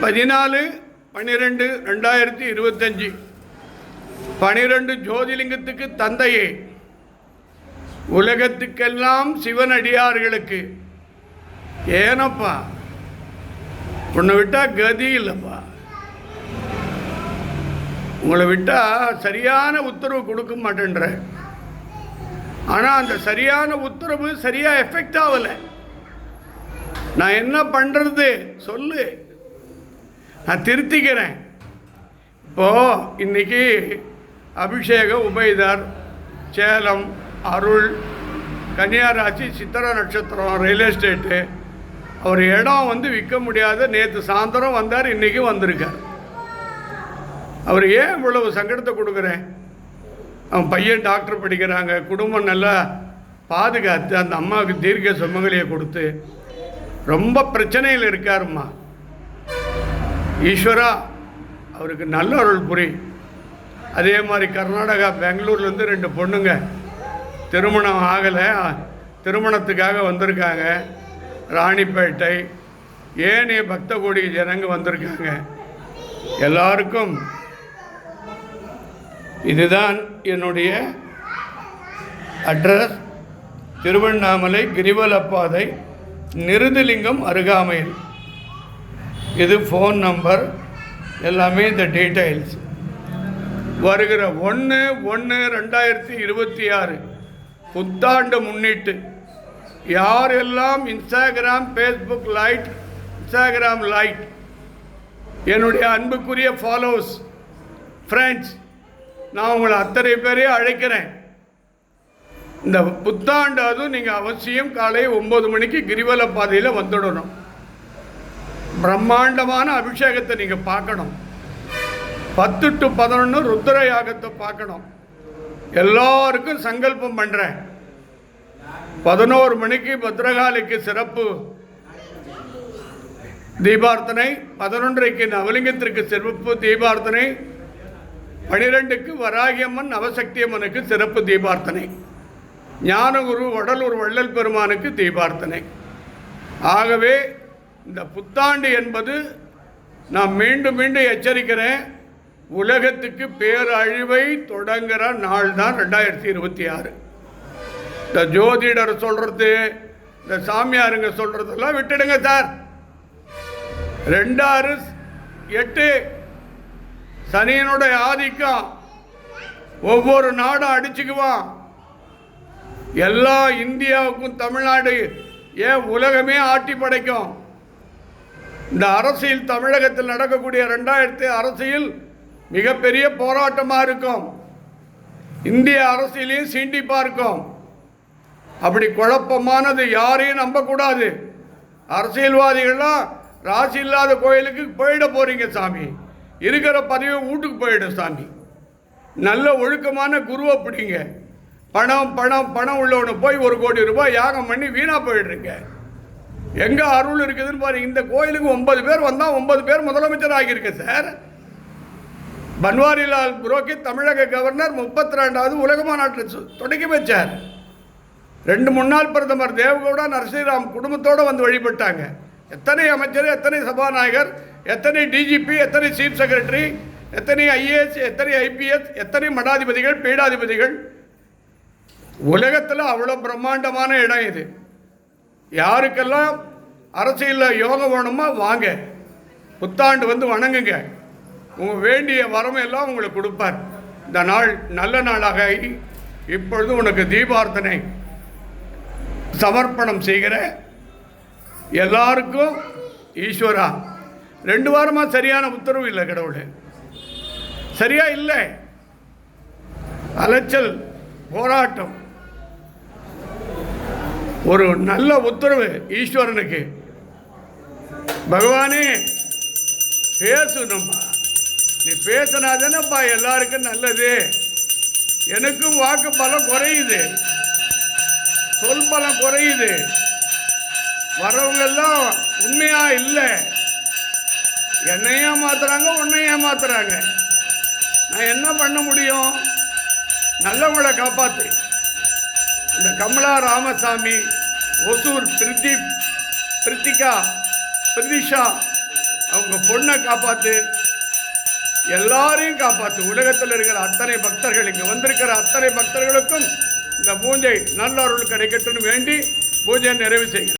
14/12/2025 12 ஜோதிலிங்கத்துக்கு தந்தையே, உலகத்துக்கெல்லாம் சிவனடியார்களுக்கு. ஏனப்பா உன்னை விட்டால் கதி இல்லைப்பா. உங்களை விட்டால் சரியான உத்தரவு கொடுக்க மாட்டேன்ற. ஆனால் அந்த சரியான உத்தரவு சரியாக எஃபெக்ட் ஆகலை. நான் என்ன பண்ணுறது சொல்லு, நான் திருத்திக்கிறேன். இப்போது இன்றைக்கி அபிஷேக உபயதார், சேலம், அருள், கன்னியாராசி, சித்திரை நட்சத்திரம், ரியல் எஸ்டேட்டு. அவர் இடம் விற்க முடியாத நேற்று சாயந்தரம் வந்தார், இன்றைக்கி வந்திருக்கார். அவர் ஏன் இவ்வளவு சங்கடத்தை கொடுக்குறேன்? அவன் பையன் டாக்டர் படிக்கிறாங்க, குடும்பம் நல்லா பாதுகாத்து அந்த அம்மாவுக்கு தீர்க்க சுமங்கலியை கொடுத்து ரொம்ப பிரச்சனையில் இருக்காருமா. ஈஸ்வரா அவருக்கு நல்ல அருள் புரி. அதே மாதிரி கர்நாடகா பெங்களூர்லேருந்து 2 பொண்ணுங்க திருமணம் ஆகலை, திருமணத்துக்காக வந்திருக்காங்க. ராணிப்பேட்டை, ஏனைய பக்த கோடி ஜனங்க வந்திருக்காங்க. எல்லாருக்கும் இதுதான் என்னுடைய அட்ரஸ். திருவண்ணாமலை கிரிவலப்பாதை, நிருதிலிங்கம் அருகாமையில். இது ஃபோன் நம்பர், எல்லாமே இந்த டீட்டெயில்ஸ். வருகிற 1/1/2026 புத்தாண்டு முன்னிட்டு யாரெல்லாம் Instagram, Facebook light, Instagram light என்னுடைய அன்புக்குரிய ஃபாலோவர்ஸ், ஃப்ரெண்ட்ஸ், நான் உங்களை அத்தனை பேரையும் அழைக்கிறேன். இந்த புத்தாண்டு அதுவும் நீங்கள் அவசியம் காலை 9 மணிக்கு கிரிவல பாதையில் வந்துடணும். பிரம்மாண்டமான அபிஷேகத்தை நீங்கள் பார்க்கணும். 10 to 11 ருத்ர யாகத்தை பார்க்கணும். எல்லாருக்கும் சங்கல்பம் பண்ணுறேன். 11 மணிக்கு பத்ரகாளிக்கு சிறப்பு தீபார்த்தனை, 11:30 நவலிங்கத்திற்கு சிறப்பு தீபார்த்தனை, 12க்கு வராகியம்மன் நவசக்தி அம்மனுக்கு சிறப்பு தீபார்த்தனை, ஞானகுரு வடலூர் வள்ளல் பெருமானுக்கு தீபார்த்தனை. ஆகவே இந்த புத்தாண்டு என்பது நான் மீண்டும் மீண்டும் எச்சரிக்கிறேன், உலகத்துக்கு பேரழிவை தொடங்குகிற நாள் தான் 2026. இந்த ஜோதிடர் சொல்கிறது, இந்த சாமியாருங்க சொல்கிறதெல்லாம் விட்டுடுங்க சார். 2/6/8 சனியனுடைய ஆதிக்கம் ஒவ்வொரு நாடும் அடிச்சுக்குவான். எல்லா இந்தியாவுக்கும் தமிழ்நாடு, ஏன் உலகமே ஆட்டி படைக்கும். இந்த அரசியல் தமிழகத்தில் நடக்கக்கூடிய 2000 அரசியல் மிகப்பெரிய போராட்டமாக இருக்கும். இந்திய அரசியலையும் சீண்டி பார்க்கும். அப்படி குழப்பமானது யாரையும் நம்பக்கூடாது. அரசியல்வாதிகள்லாம் ராசி இல்லாத கோயிலுக்கு போயிட போகிறீங்க சாமி. இருக்கிற பதவியை வீட்டுக்கு போயிடும் சாமி. நல்ல ஒழுக்கமான குருவை பிடிங்க. பணம் பணம் பணம் உள்ளவனு போய் 1 கோடி ரூபாய் யாகம் பண்ணி வீணாக போயிடுறீங்க. எங்கே அருள் இருக்குதுன்னு பாருங்க. இந்த கோயிலுக்கு 9 பேர் வந்தால் 9 பேர் முதலமைச்சர் ஆகியிருக்க சார். பன்வாரிலால் புரோஹித் தமிழக கவர்னர் 32வது உலக மாநாட்டில் தொடங்கி வச்சார். 2 முன்னாள் பிரதமர் தேவகவுடா, நரசிம்ராம் குடும்பத்தோடு வந்து வழிபட்டாங்க. எத்தனை அமைச்சர், எத்தனை சபாநாயகர், எத்தனை டிஜிபி, எத்தனை சீஃப் செக்ரட்டரி, எத்தனை ஐஏஎஸ், எத்தனை ஐபிஎஸ், எத்தனை மடாதிபதிகள், பீடாதிபதிகள். உலகத்தில் அவ்வளோ பிரம்மாண்டமான இடம் இது. யாருக்கெல்லாம் அரசியலில் யோகம் வேணுமோ வாங்க, புத்தாண்டு வந்து வணங்குங்க. உங்கள் வேண்டிய வரமை எல்லாம் உங்களுக்கு கொடுப்பார். இந்த நாள் நல்ல நாளாக இப்பொழுது உனக்கு தீபார்த்தனை சமர்ப்பணம் செய்கிற எல்லாருக்கும் ஈஸ்வரா, 2 வாரமாக சரியான உத்தரவு இல்லை. கடவுளே சரியா இல்லை, அலைச்சல், போராட்டம். ஒரு நல்ல உத்தரவு ஈஸ்வரனுக்கு. பகவானே பேசணும்ப்பா, நீ பேசினாதானப்பா எல்லாருக்கும் நல்லது. எனக்கும் வாக்கு பலம் குறையுது, சொல் பலம் குறையுது. வரவங்கெல்லாம் உண்மையா இல்லை, என்னையும் ஏமாத்துறாங்க, உன்னையும் ஏமாத்துறாங்க. நான் என்ன பண்ண முடியும்? நல்லவங்களை காப்பாற்று. இந்த கமலா ராமசாமி, ஒசூர் பிரதீப், பிரித்திகா, பிரதிஷா, அவங்க பொண்ணை காப்பாற்று, எல்லாரையும் காப்பாற்று. உலகத்தில் இருக்கிற அத்தனை பக்தர்கள், இங்கே வந்திருக்கிற அத்தனை பக்தர்களுக்கும் இந்த பூஜை நல்ல அருள் கிடைக்கட்டும்னு வேண்டி பூஜை நிறைவு செய்கிறேன்.